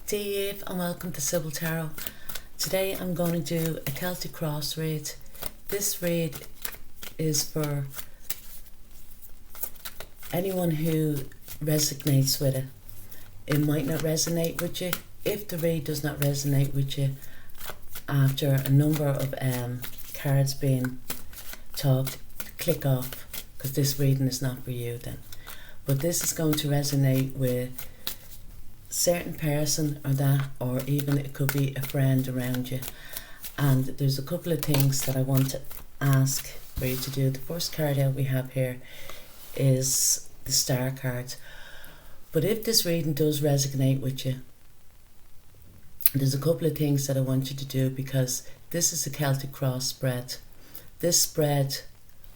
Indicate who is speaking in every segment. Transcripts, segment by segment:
Speaker 1: Dave and welcome to Sibyl Tarot. Today I'm going to do a Celtic Cross read. This read is for anyone who resonates with it. It might not resonate with you. If the read does not resonate with you after a number of cards being talked, click off, because this reading is not for you then. But this is going to resonate with certain person or even it could be a friend around you. And there's a couple of things that I want to ask for you to do. The first card out we have here is the Star card. But if this reading does resonate with you, there's a couple of things that I want you to do, because this is a Celtic Cross spread. This spread,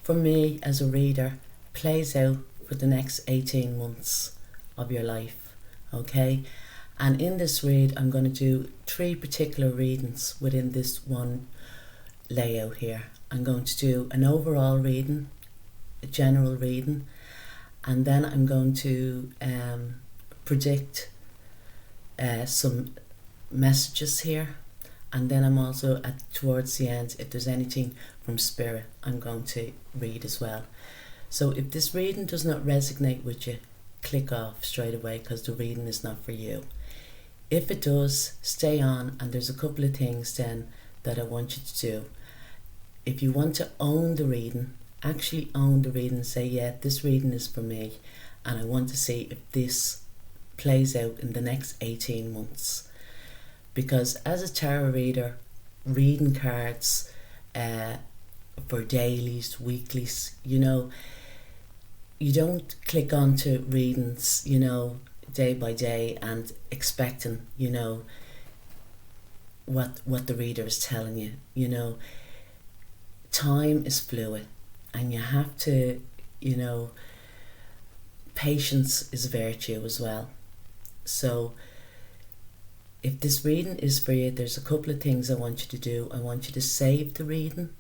Speaker 1: for me as a reader, plays out for the next 18 months of your life. Okay, and in this read I'm going to do 3 particular readings within this one layout here. I'm going to do an overall reading, a general reading, and then I'm going to predict some messages here, and then I'm also towards the end, if there's anything from Spirit, I'm going to read as well. So if this reading does not resonate with you, click off straight away, because the reading is not for you. If it does, stay on, and there's a couple of things then that I want you to do. If you want to own the reading, actually own the reading and say, yeah, this reading is for me, and I want to see if this plays out in the next 18 months. Because as a tarot reader, reading cards for dailies, weeklies, you don't click onto readings, day by day and expecting, what the reader is telling you. Time is fluid, and you have to, patience is virtue as well. So if this reading is for you, there's a couple of things I want you to do. I want you to save the reading,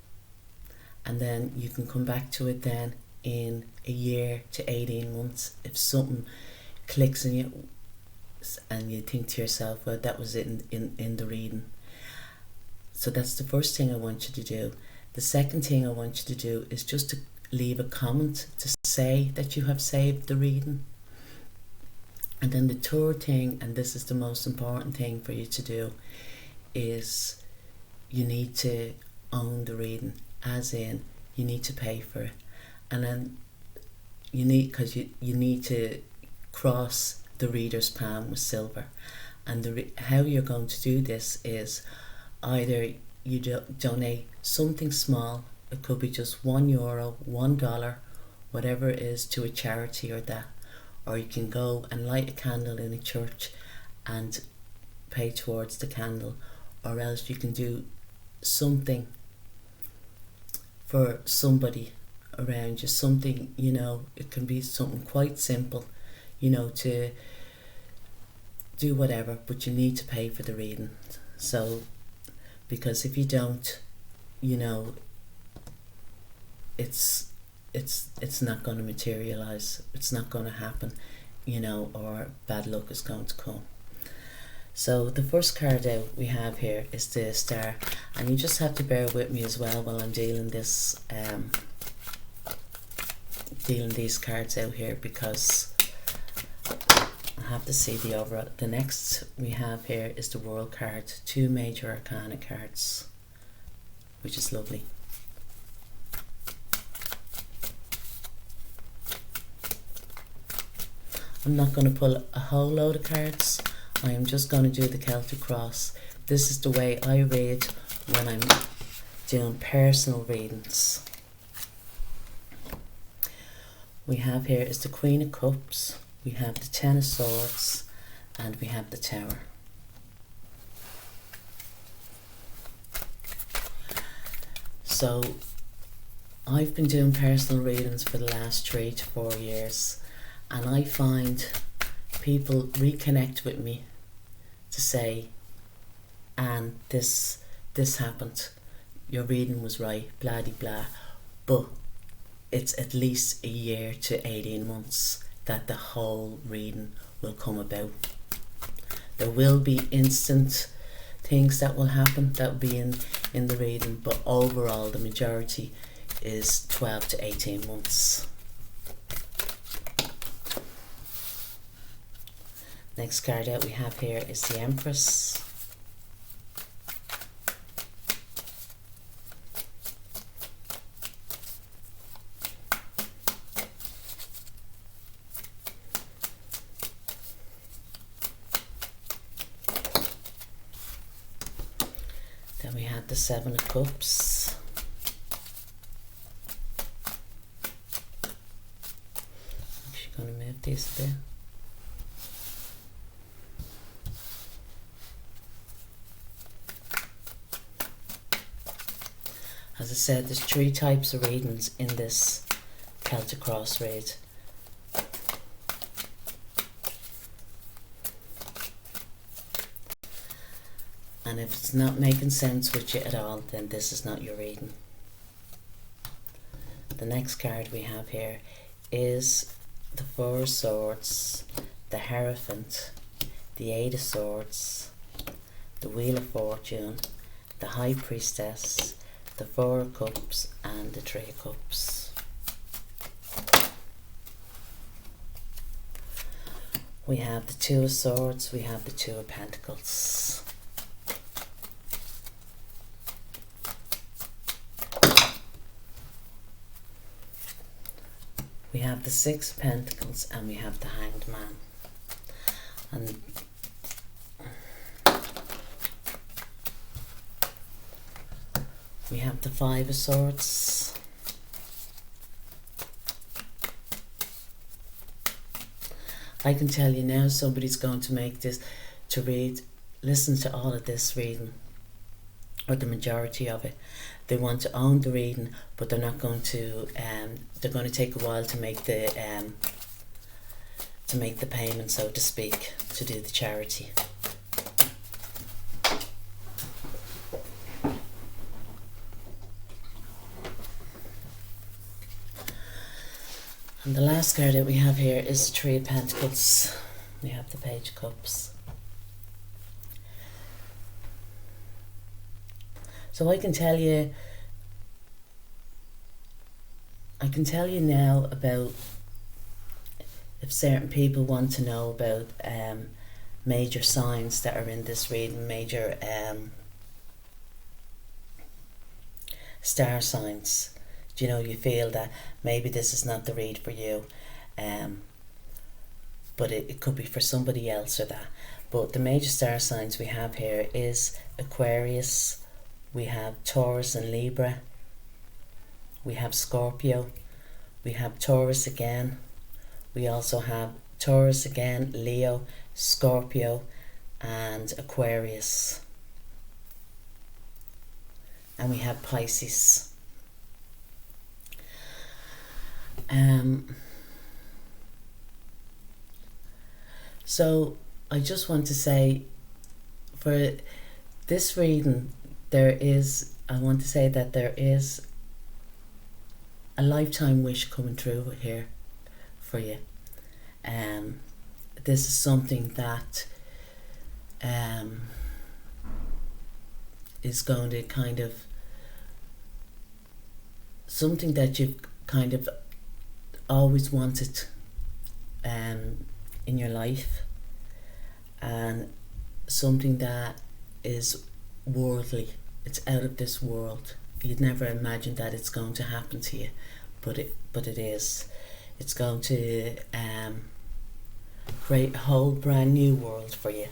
Speaker 1: and then you can come back to it then in a year to 18 months if something clicks in you and you think to yourself, well, that was it in the reading. So that's the first thing I want you to do. The second thing I want you to do is just to leave a comment to say that you have saved the reading. And then the third thing, and this is the most important thing for you to do, is you need to own the reading, as in you need to pay for it. And then you need to cross the reader's palm with silver. And how you're going to do this is either you donate something small, it could be just €1, $1, whatever it is, to a charity or that, or you can go and light a candle in a church and pay towards the candle, or else you can do something for somebody around you, something, it can be something quite simple, to do whatever, but you need to pay for the reading. So, because if you don't, it's not going to materialize, it's not going to happen, or bad luck is going to come. So the first card out we have here is the Star, and you just have to bear with me as well while I'm dealing this dealing these cards out here, because I have to see the overall. The next we have here is the World card, 2 major arcana cards, which is lovely. I'm not going to pull a whole load of cards. I am just going to do the Celtic Cross. This is the way I read when I'm doing personal readings. We have here is the Queen of Cups, we have the Ten of Swords, and we have the Tower. So I've been doing personal readings for the last 3 to 4 years, and I find people reconnect with me to say, and this happened, your reading was right, blah de blah, but it's at least a year to 18 months that the whole reading will come about. There will be instant things that will happen that will be in the reading, but overall the majority is 12 to 18 months. Next card out we have here is the Empress. Then we had the Seven of Cups. I'm actually going to move this a bit. As I said, there's 3 types of readings in this Celtic Cross read. And if it's not making sense with you at all, then this is not your reading. The next card we have here is the Four of Swords, the Hierophant, the Eight of Swords, the Wheel of Fortune, the High Priestess, the Four of Cups, and the Three of Cups. We have the Two of Swords, we have the Two of Pentacles. We have the Six of Pentacles, and we have the Hanged Man. And we have the Five of Swords. I can tell you now, somebody's going to make this to read, listen to all of this reading, or the majority of it. They want to own the reading, but they're not going to. They're going to take a while to make the payment, so to speak, to do the charity. And the last card that we have here is the Three of Pentacles. We have the Page of Cups. So I can tell you now about, if certain people want to know about major signs that are in this reading, major star signs. You know, you feel that maybe this is not the read for you, but it could be for somebody else or that. But the major star signs we have here is Aquarius, we have Taurus and Libra, we have Scorpio, we have Taurus again, we also have Taurus again, Leo, Scorpio and Aquarius, and we have Pisces. So I just want to say, for this reading, I want to say that there is a lifetime wish coming true here for you. This is something that is going to kind of, something that you've kind of always wanted in your life, and something that is worldly. It's out of this world. You'd never imagine that it's going to happen to you, but it is. It's going to create a whole brand new world for you,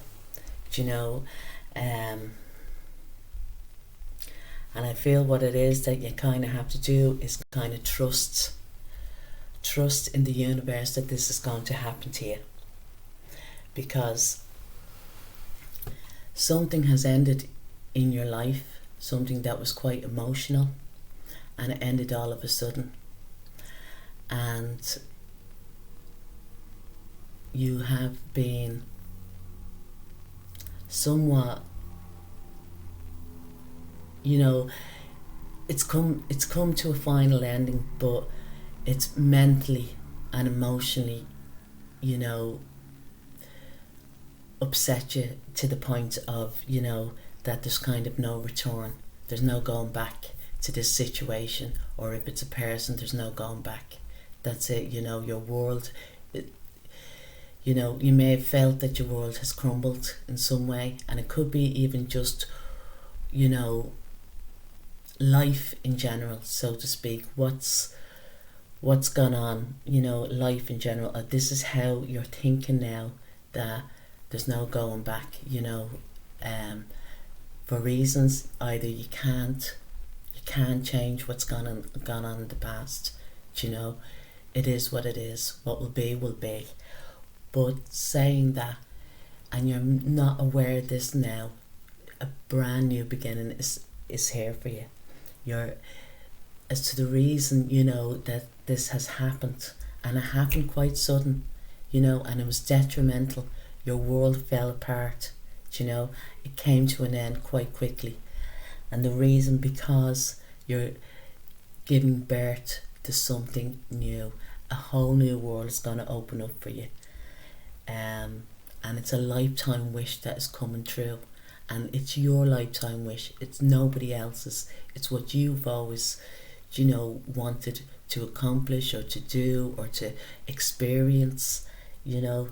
Speaker 1: you know. And I feel what it is that you kind of have to do is kind of trust in the universe that this is going to happen to you, because something has ended in your life, something that was quite emotional, and it ended all of a sudden, and you have been somewhat, you know, it's come to a final ending, but it's mentally and emotionally, you know, upset you to the point of, you know, that there's kind of no return. There's no going back to this situation, or if it's a person, there's no going back. That's it, you know, your world, you know, you may have felt that your world has crumbled in some way, and it could be even just, you know, life in general, so to speak. What's gone on, you know, life in general. This is how you're thinking now, that there's no going back, you know, for reasons either you can't change what's gone on in the past. You know, it is what it is. What will be will be. But saying that, and you're not aware of this now, a brand new beginning is here for you. You're, as to the reason, you know, that this has happened, and it happened quite sudden, you know, and it was detrimental. Your world fell apart, you know, it came to an end quite quickly. And the reason, because you're giving birth to something new. A whole new world is going to open up for you. And it's a lifetime wish that is coming true. And it's your lifetime wish. It's nobody else's. It's what you've always, you know, wanted to accomplish or to do or to experience, you know.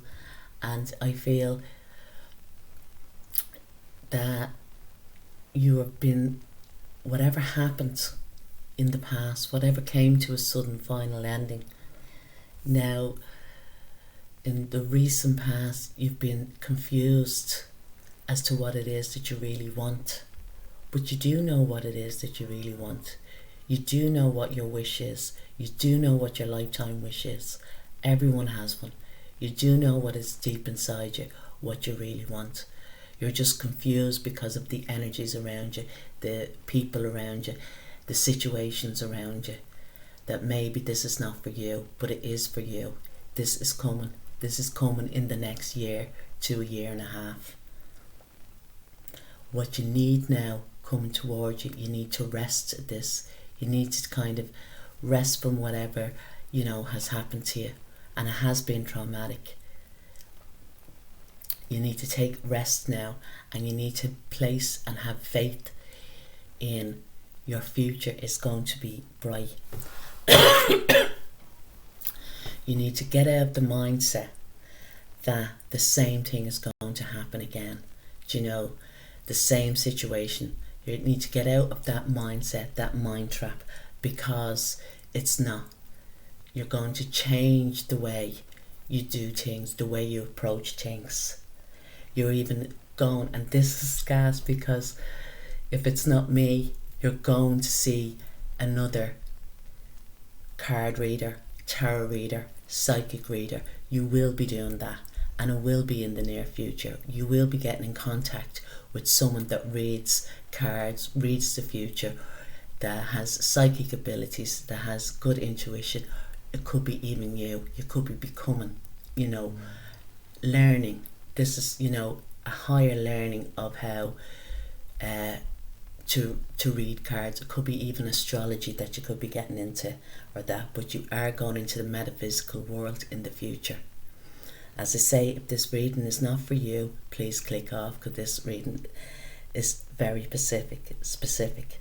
Speaker 1: And I feel that you have been, whatever happened in the past, whatever came to a sudden final ending, now in the recent past you've been confused as to what it is that you really want. But you do know what it is that you really want. You do know what your wish is. You do know what your lifetime wish is. Everyone has one. You do know what is deep inside you, what you really want. You're just confused because of the energies around you, the people around you, the situations around you, that maybe this is not for you, but it is for you. This is coming. This is coming in the next year to a year and a half. What you need now coming towards you, you need to rest at this. You need to kind of rest from whatever, you know, has happened to you, and it has been traumatic. You need to take rest now, and you need to place and have faith in your future is going to be bright. You need to get out of the mindset that the same thing is going to happen again. Do you know, the same situation. You need to get out of that mindset, that mind trap, because it's not. You're going to change the way you do things, the way you approach things. You're even going, and this is gas, because if it's not me, you're going to see another card reader, tarot reader, psychic reader. You will be doing that, and it will be in the near future. You will be getting in contact with someone that reads cards, reads the future, that has psychic abilities, that has good intuition. It could be even you. You could be becoming, you know, learning. This is, you know, a higher learning of how to read cards. It could be even astrology that you could be getting into, or that, but you are going into the metaphysical world in the future. As I say, if this reading is not for you, please click off, because this reading is very specific.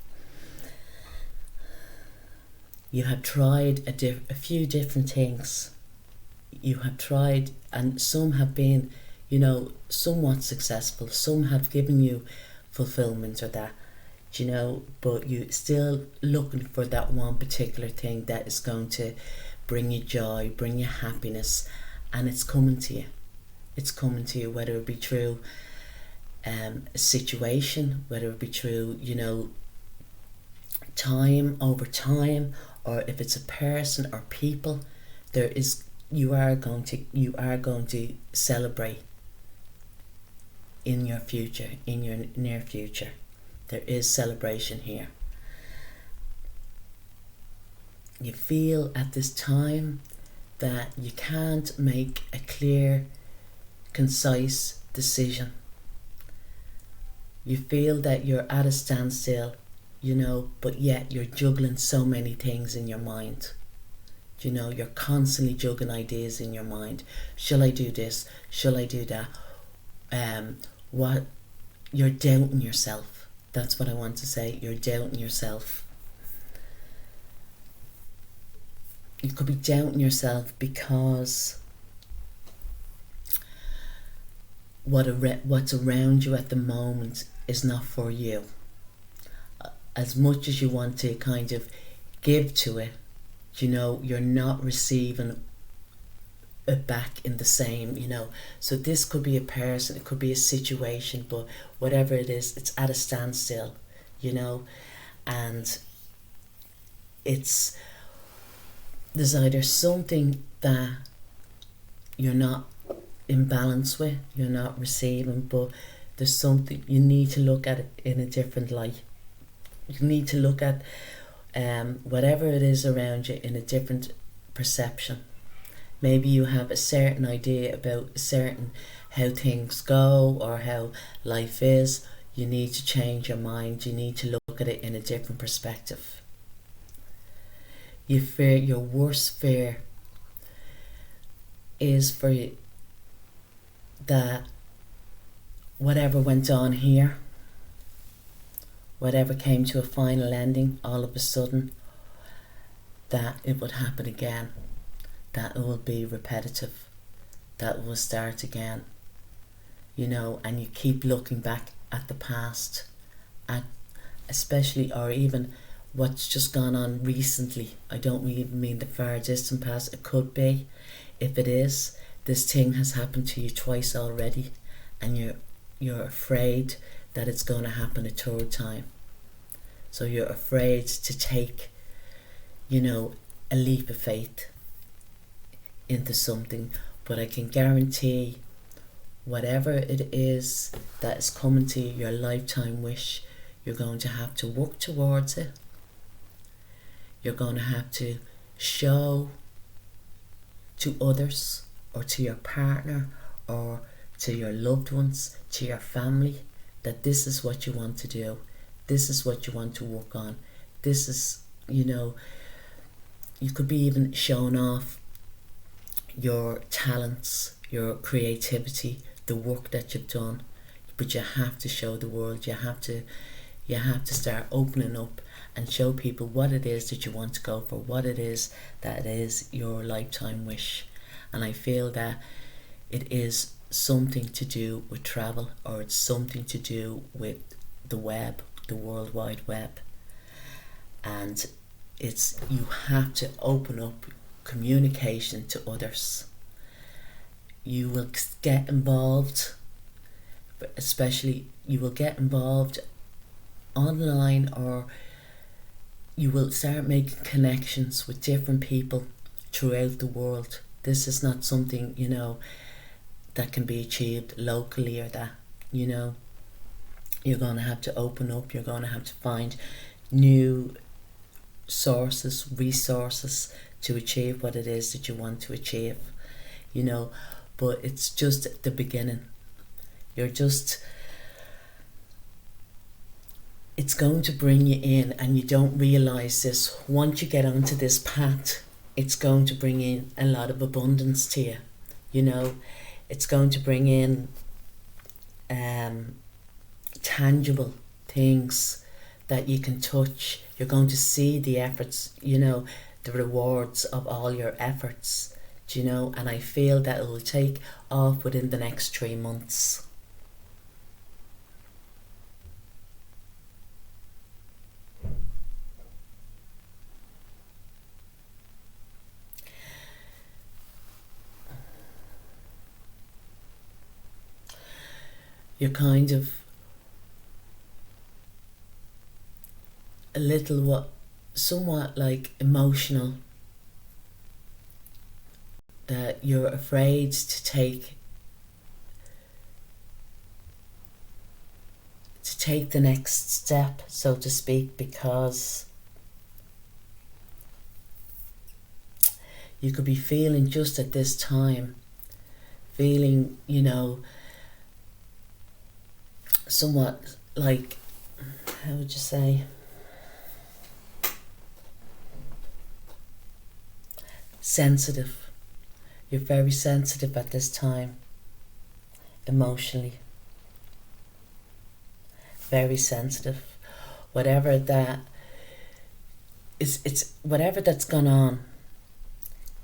Speaker 1: You have tried a few different things. You have tried, and some have been, you know, somewhat successful. Some have given you fulfillment or that, you know, but you're still looking for that one particular thing that is going to bring you joy, bring you happiness, and it's coming to you. It's coming to you, whether it be through a situation, whether it be through, you know, time over time, or if it's a person or people. There is, you are going to celebrate in your future, in your near future. There is celebration here. You feel at this time that you can't make a clear, concise decision. You feel that you're at a standstill, you know, but yet you're juggling so many things in your mind. You know, you're constantly juggling ideas in your mind. Shall I do this? Shall I do that? what you're doubting yourself. That's what I want to say. You're doubting yourself. You could be doubting yourself because what's around you at the moment is not for you. As much as you want to kind of give to it, you know, you're not receiving it back in the same, you know. So this could be a person, it could be a situation, but whatever it is, it's at a standstill, you know. And there's either something that you're not in balance with, you're not receiving, but there's something you need to look at it in a different light. You need to look at whatever it is around you in a different perception. Maybe you have a certain idea about how things go or how life is. You need to change your mind. You need to look at it in a different perspective. Your worst fear is for you that whatever went on here, whatever came to a final ending, all of a sudden, that it would happen again, that it will be repetitive, that it will start again, you know. And you keep looking back at the past, at especially, or even what's just gone on recently. I don't even mean the far distant past. It could be, if it is, this thing has happened to you twice already, and you're afraid that it's going to happen a third time. So you're afraid to take, you know, a leap of faith into something. But I can guarantee whatever it is that is coming to you, your lifetime wish, you're going to have to work towards it. You're going to have to show to others, or to your partner, or to your loved ones, to your family, that this is what you want to do. This is what you want to work on. This is, you know, you could be even showing off your talents, your creativity, the work that you've done. But you have to show the world. You have to start opening up and show people what it is that you want to go for, what it is that is your lifetime wish. And I feel that it is something to do with travel, or it's something to do with the web, the World Wide Web. And you have to open up communication to others. You will get involved, especially you will get involved online, or you will start making connections with different people throughout the world. This is not something, you know, that can be achieved locally, or that, you know, you're going to have to open up. You're going to have to find new sources, resources to achieve what it is that you want to achieve, you know. But it's just the beginning. It's going to bring you in, and you don't realise this. Once you get onto this path, it's going to bring in a lot of abundance to you, you know. It's going to bring in tangible things that you can touch. You're going to see the efforts, you know, the rewards of all your efforts, you know. And I feel that it will take off within the next 3 months. You're kind of somewhat like emotional, that you're afraid to take the next step, so to speak, because you could be feeling just at this time, you know, somewhat like, how would you say, sensitive. You're very sensitive at this time, emotionally. very sensitive. Whatever that is, it's whatever that's gone on,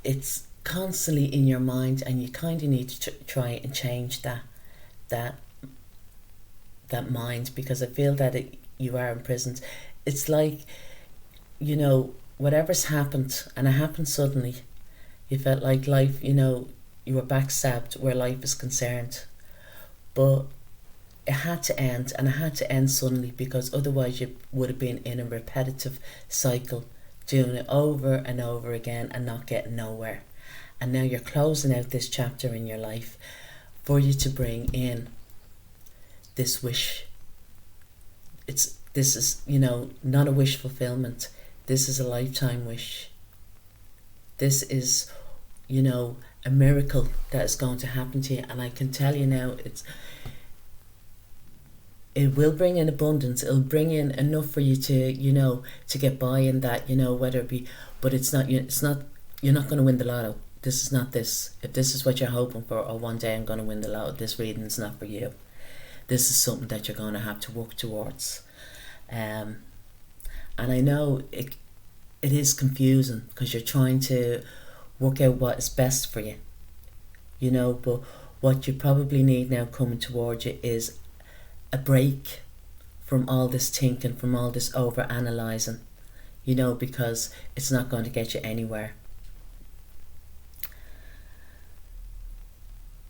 Speaker 1: it's constantly in your mind, and you kind of need to try and change that mind, because I feel that you are imprisoned. It's like, you know, whatever's happened, and it happened suddenly, you felt like life, you know, you were backstabbed where life is concerned, but it had to end, and it had to end suddenly, because otherwise you would have been in a repetitive cycle, doing it over and over again and not getting nowhere. And now you're closing out this chapter in your life for you to bring in this wish. This is, you know, not a wish fulfillment. This is a lifetime wish. This is, you know, a miracle that is going to happen to you. And I can tell you now, it will bring in abundance. It'll bring in enough for you to, you know, to get by in that, you know, whether it be, but you're not going to win the lotto. This is not this. If this is what you're hoping for, or one day I'm going to win the lotto, this reading is not for you. This is something that you're going to have to work towards. And I know it is confusing, because you're trying to work out what is best for you, you know, but what you probably need now coming towards you is a break from all this thinking, from all this over-analysing, you know, because it's not going to get you anywhere.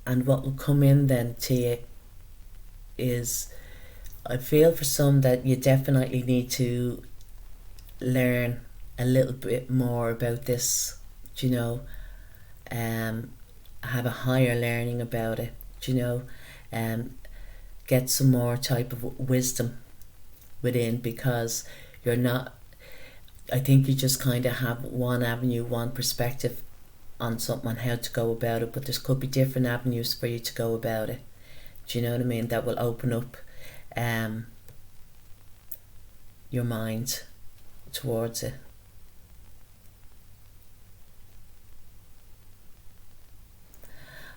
Speaker 1: And what will come in then to you is, I feel for some that you definitely need to learn a little bit more about this, you know, have a higher learning about it, you know, get some more type of wisdom within, because you're not, I think you just kind of have one avenue, one perspective on something, on how to go about it, but there could be different avenues for you to go about it. Do you know what I mean? That will open up your mind towards it.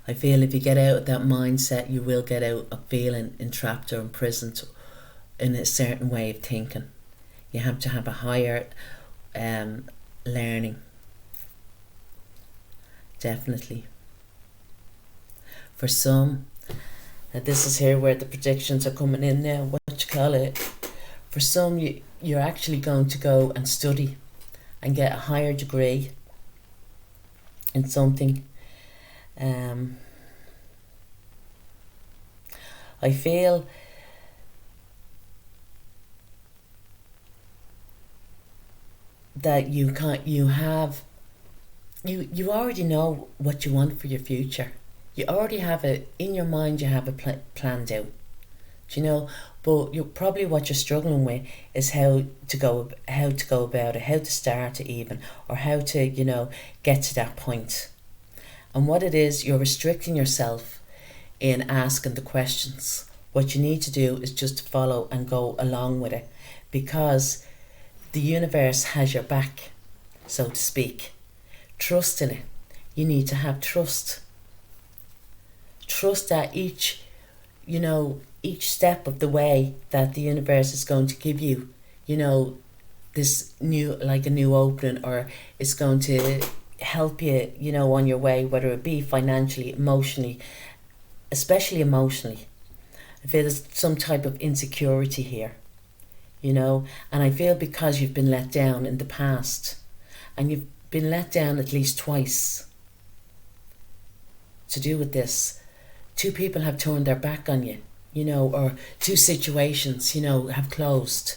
Speaker 1: I feel if you get out of that mindset, you will get out of feeling entrapped or imprisoned in a certain way of thinking. You have to have a higher learning. Definitely. For some, this is here where the predictions are coming in now, what you call it. For some, you're actually going to go and study and get a higher degree in something. I feel that you already know what you want for your future. You already have it in your mind. You have it planned out, you know. But what you're struggling with is how to go about it, how to start it even, or how to, you know, get to that point. And what it is, you're restricting yourself in asking the questions. What you need to do is just follow and go along with it, because the universe has your back, so to speak. Trust in it. You need to have trust. Trust that each step of the way that the universe is going to give you, you know, this new, like a new opening, or it's going to help you, you know, on your way, whether it be financially, emotionally, especially emotionally. I feel there's some type of insecurity here, you know, and I feel because you've been let down in the past, and you've been let down at least twice to do with this. Two people have turned their back on you, you know, or two situations, you know, have closed,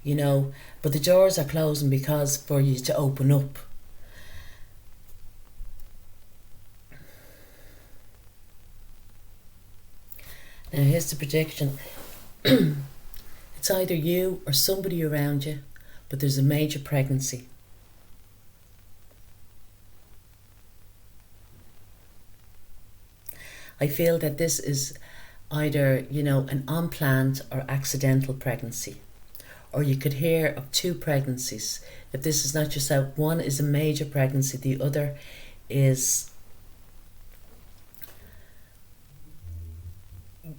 Speaker 1: you know, but the doors are closing because for you to open up. Now here's the prediction. It's either you or somebody around you, but there's a major pregnancy. I feel that this is either, you know, an unplanned or accidental pregnancy. Or you could hear of two pregnancies. If this is not yourself, one is a major pregnancy, the other is,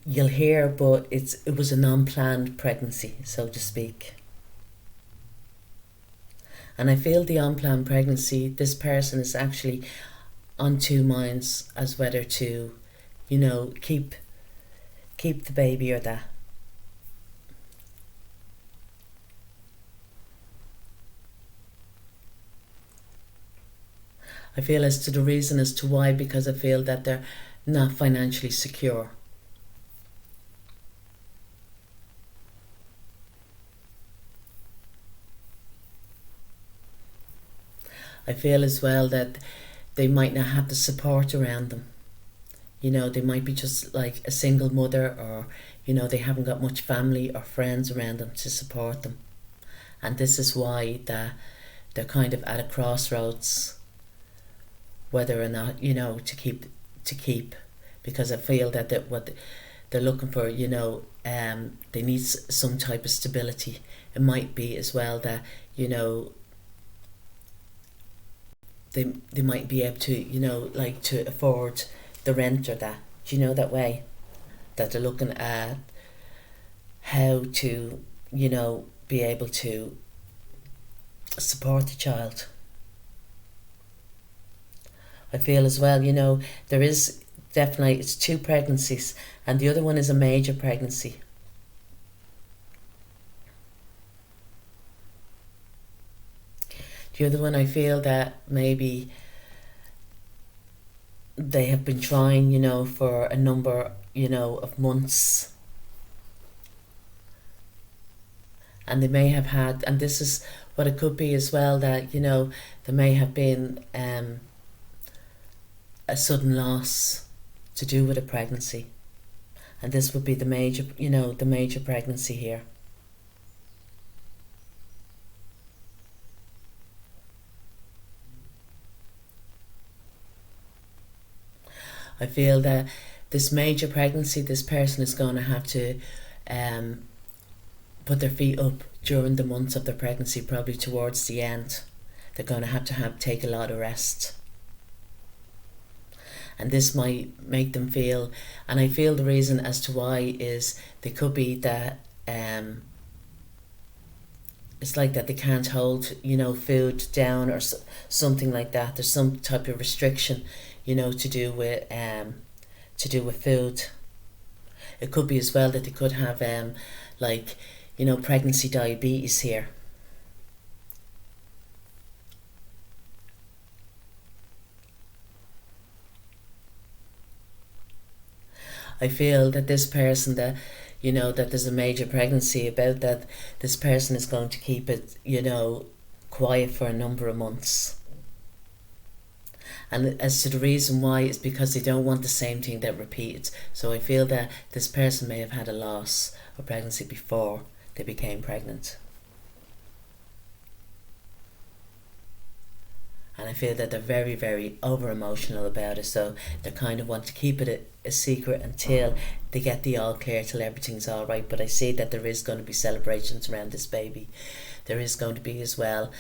Speaker 1: you'll hear, but it was an unplanned pregnancy, so to speak. And I feel the unplanned pregnancy, this person is actually on two minds as whether to, keep the baby or that. I feel as to the reason as to why, because I feel that they're not financially secure. I feel as well that they might not have the support around them. They might be just like a single mother, or, they haven't got much family or friends around them to support them. And this is why they're kind of at a crossroads, whether or not, to keep, because I feel that what they're looking for, they need some type of stability. It might be as well that, they might be able to, to afford the rent or that, that way, that they're looking at how to, be able to support the child. I feel as well, there is definitely, it's 2 pregnancies, and the other one is a major pregnancy. The other one, I feel that maybe they have been trying, for a number, of months. And they may have had, and this is what it could be as well, that, there may have been a sudden loss to do with a pregnancy. And this would be the major, the major pregnancy here. I feel that this major pregnancy, this person is going to have to put their feet up during the months of their pregnancy, probably towards the end. They're going to have take a lot of rest. And this might make them feel, and I feel the reason as to why is they could be that it's like that they can't hold, food down or something like that. There's some type of restriction, to do with food. It could be as well that they could have pregnancy diabetes here. I feel that this person that, that there's a major pregnancy about, that this person is going to keep it, quiet for a number of months. And as to the reason why, is because they don't want the same thing that repeats. So I feel that this person may have had a loss of pregnancy before they became pregnant. And I feel that they're very, very over-emotional about it. So they kind of want to keep it a secret until they get the all clear, till everything's all right. But I see that there is going to be celebrations around this baby. There is going to be as well,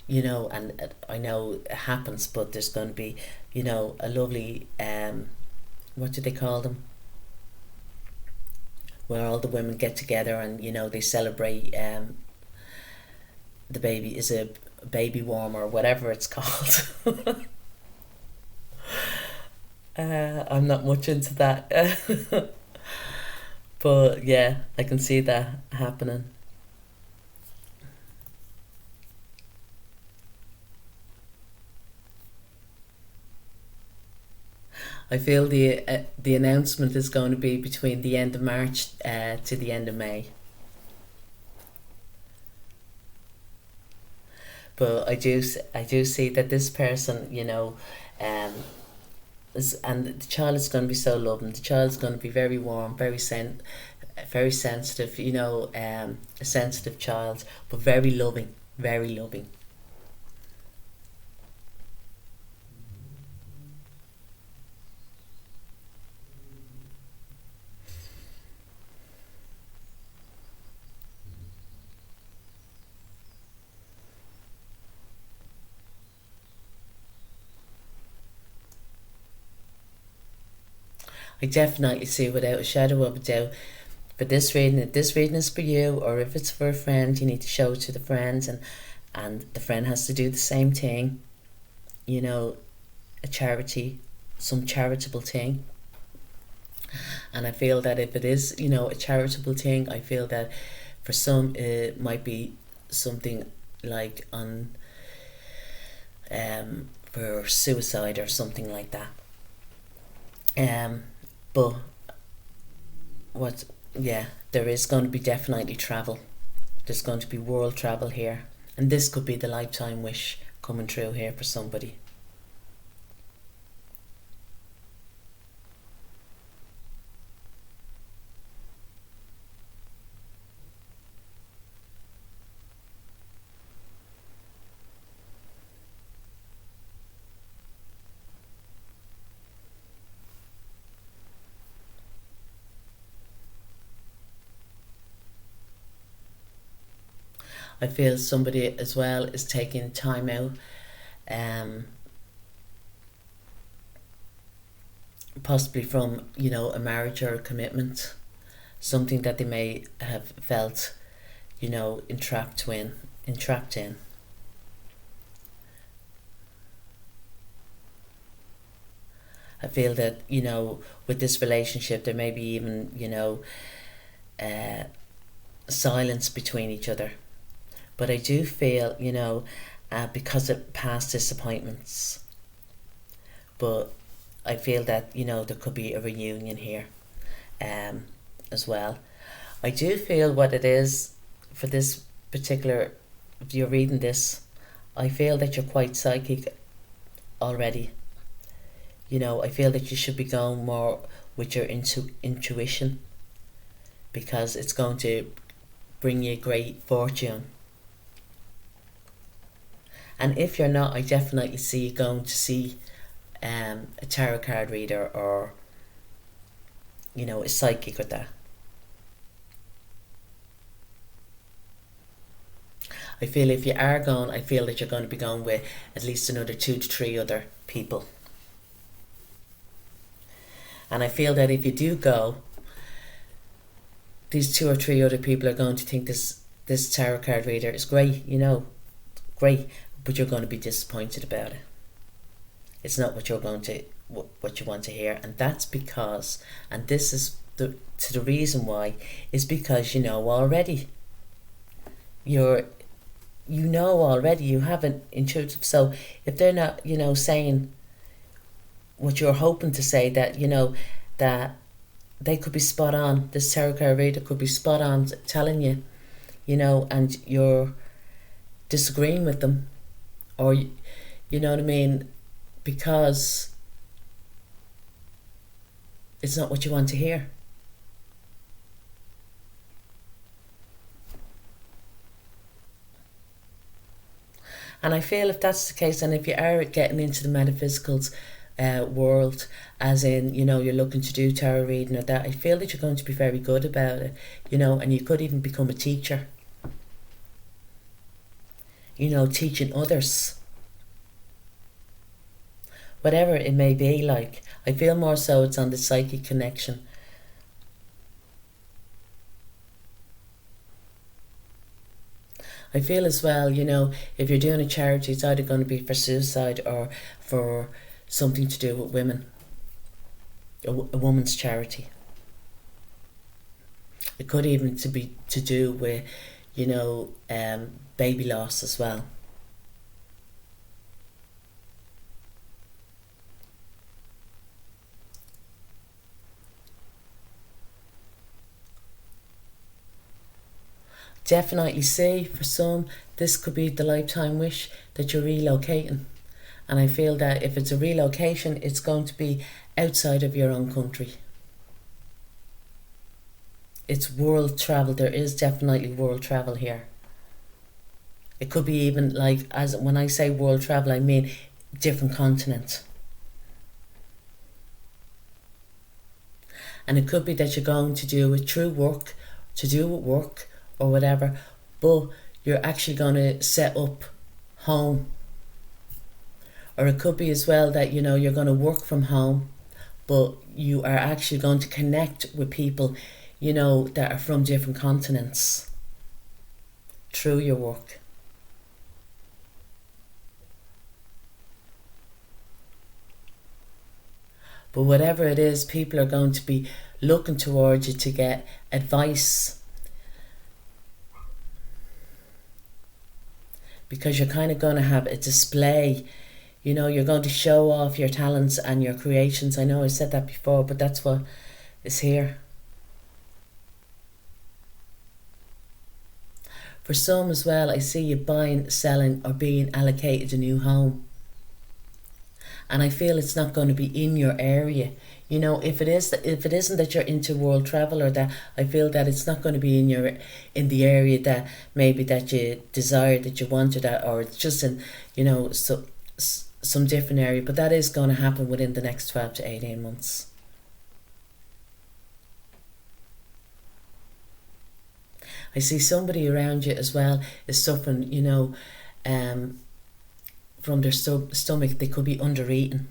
Speaker 1: and I know it happens, but there's going to be, a lovely, what do they call them? Where all the women get together and, they celebrate the baby is a baby warmer, or whatever it's called. I'm not much into that. But yeah, I can see that happening. I feel the announcement is going to be between the end of March to the end of May. But I do see that this person, and the child is going to be so loving. The child is going to be very warm, very sensitive, a sensitive child, but very loving, very loving. I definitely see without a shadow of a doubt. For this reading, if this reading is for you, or if it's for a friend, you need to show it to the friends, and the friend has to do the same thing. You know, a charity, some charitable thing. And I feel that if it is, you know, a charitable thing, I feel that for some it might be something like on for suicide or something like that. But what, yeah, there is going to be definitely travel. There's going to be world travel here, and this could be the lifetime wish coming true here for somebody. I feel somebody as well is taking time out, possibly from, you know, a marriage or a commitment, something that they may have felt, you know, entrapped in. I feel that, you know, with this relationship there may be even, you know, silence between each other. But I do feel, you know, because of past disappointments, but I feel that, you know, there could be a reunion here as well. I do feel what it is for this particular, if you're reading this, I feel that you're quite psychic already. You know, I feel that you should be going more with your intuition, because it's going to bring you great fortune. And if you're not, I definitely see you going to see a tarot card reader, or, you know, a psychic with that. I feel if you are going, I feel that you're going to be going with at least another 2 to 3 other people. And I feel that if you do go, these 2 or 3 other people are going to think this tarot card reader is great, you know, great, but you're going to be disappointed about it. It's not what you're going to, what you want to hear. And that's because, and this is the reason why, is because you know already. You know already, you have an intuitive. So if they're not, you know, saying what you're hoping to say, that, you know, that they could be spot on, this tarot card reader could be spot on telling you, you know, and you're disagreeing with them, or you know what I mean, because it's not what you want to hear. And I feel if that's the case, and if you are getting into the metaphysicals world, as in, you know, you're looking to do tarot reading or that, I feel that you're going to be very good about it, you know, and you could even become a teacher, you know, teaching others, whatever it may be. Like, I feel more so it's on the psychic connection. I feel as well, you know, if you're doing a charity, it's either going to be for suicide or for something to do with women, a woman's charity. It could even be to do with, you know, baby loss as well. Definitely see, for some, this could be the lifetime wish that you're relocating. And I feel that if it's a relocation, it's going to be outside of your own country. It's world travel. There is definitely world travel here. It could be even like, as when I say world travel, I mean different continents. And it could be that you're going to do it through work, or whatever, but you're actually going to set up home. Or it could be as well that, you know, you're going to work from home, but you are actually going to connect with people, you know, that are from different continents through your work. But whatever it is, people are going to be looking towards you to get advice, because you're kind of going to have a display. You know, you're going to show off your talents and your creations. I know I said that before, but that's what is here. For some as well, I see you buying, selling, or being allocated a new home. And I feel it's not going to be in your area. You know, if it isn't that you're into world travel or that, I feel that it's not going to be in the area that maybe that you desire, that you wanted, that, or it's just in, you know, some different area. But that is going to happen within the next 12 to 18 months. I see somebody around you as well is suffering, you know, from their stomach. They could be under eating.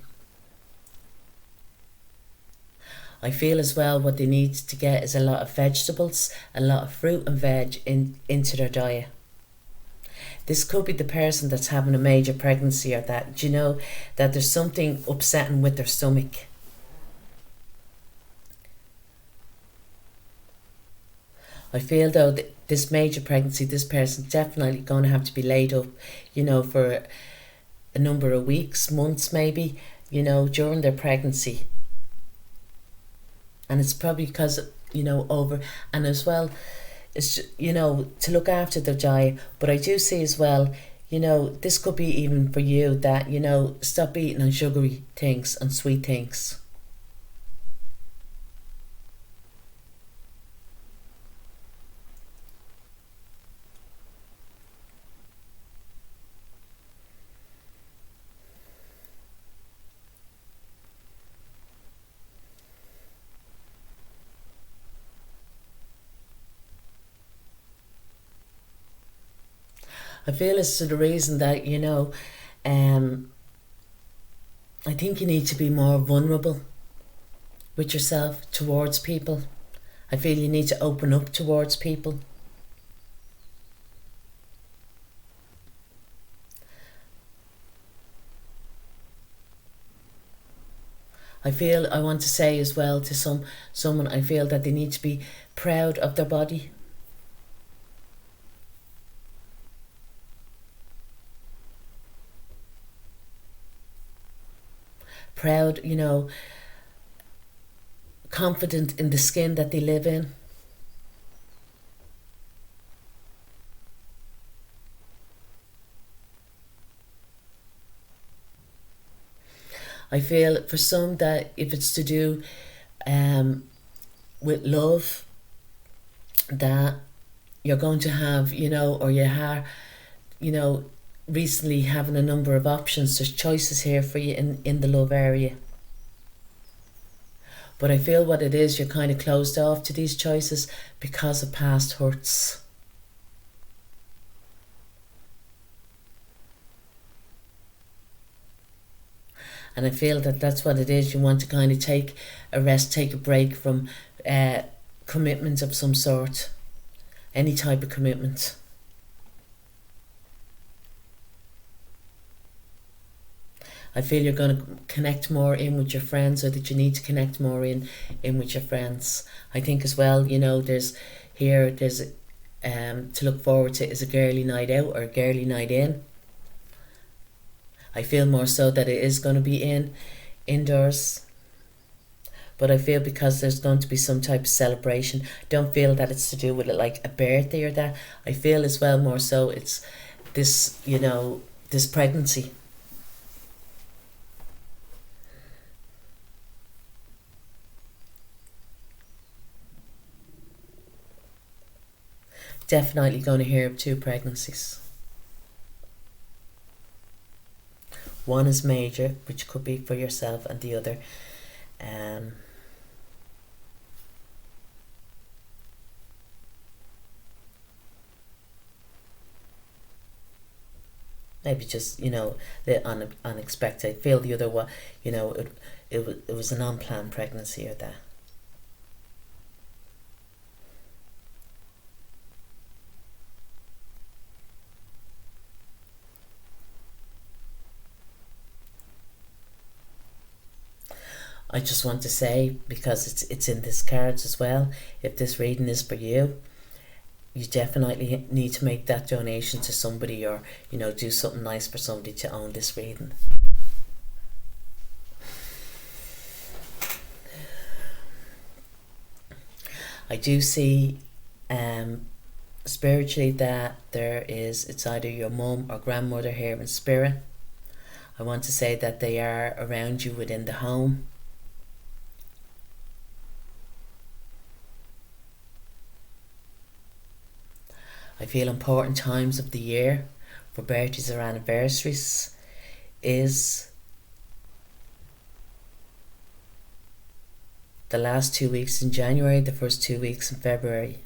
Speaker 1: I feel as well what they need to get is a lot of vegetables, a lot of fruit and veg into their diet. This could be the person that's having a major pregnancy, or that, you know, that there's something upsetting with their stomach. I feel though that this major pregnancy, this person's definitely going to have to be laid up, you know, for a number of weeks, months maybe, you know, during their pregnancy. And it's probably because, you know, and as well, it's, you know, to look after their diet. But I do see as well, you know, this could be even for you that, you know, stop eating on sugary things and sweet things. I feel it's the reason that, you know, I think you need to be more vulnerable with yourself towards people. I feel you need to open up towards people. I want to say as well to someone, I feel that they need to be proud of their body. Proud, you know, confident in the skin that they live in. I feel for some that if it's to do with love, that you're going to have, you know, or you are, you know, recently having a number of options. There's choices here for you in the love area. But I feel what it is, you're kind of closed off to these choices because of past hurts. And I feel that that's what it is. You want to kind of take a rest, take a break from commitments of some sort. Any type of commitment. I feel you're going to connect more in with your friends, or that you need to connect more in with your friends. I think as well, you know, there's to look forward to is a girly night out or a girly night in. I feel more so that it is going to be indoors. But I feel because there's going to be some type of celebration, don't feel that it's to do with it like a birthday or that. I feel as well more so it's this, you know, this pregnancy. Definitely going to hear of 2 pregnancies. One is major, which could be for yourself, and the other maybe just, the unexpected. I feel the other one, it was an unplanned pregnancy or that. I just want to say, because it's in this cards as well, if this reading is for you, you definitely need to make that donation to somebody, or do something nice for somebody to own this reading. I do see spiritually that it's either your mum or grandmother here in spirit. I want to say that they are around you within the home. I feel important times of the year for birthdays or anniversaries is the last 2 weeks in January, the first 2 weeks in February.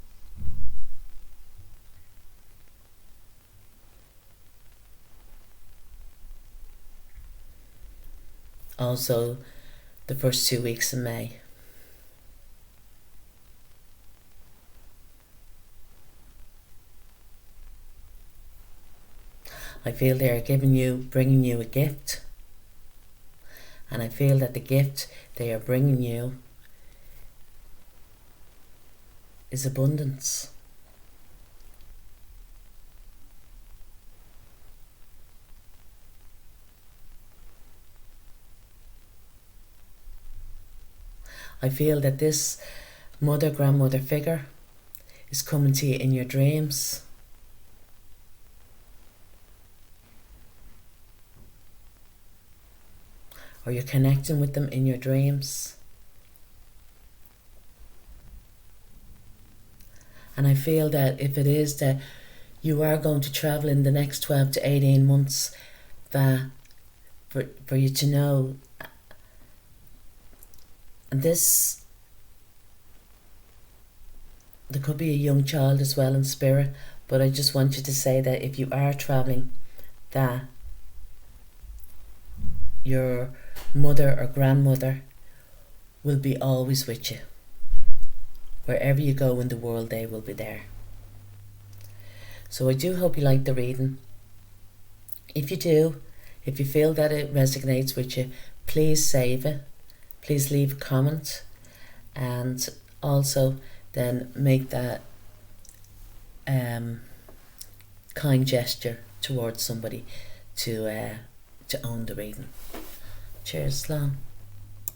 Speaker 1: Also, the first 2 weeks in May. I feel they are bringing you a gift. And I feel that the gift they are bringing you is abundance. I feel that this grandmother figure is coming to you in your dreams. Or you're connecting with them in your dreams. And I feel that if it is that you are going to travel in the next 12 to 18 months, that for you to know, and this, there could be a young child as well in spirit, but I just want you to say that if you are traveling, that your mother or grandmother will be always with you. Wherever you go in the world, they will be there. So I do hope you like the reading. If you do, if you feel that it resonates with you, please save it. Please leave a comment, and also then make that kind gesture towards somebody to own the reading. Cheers, Slán.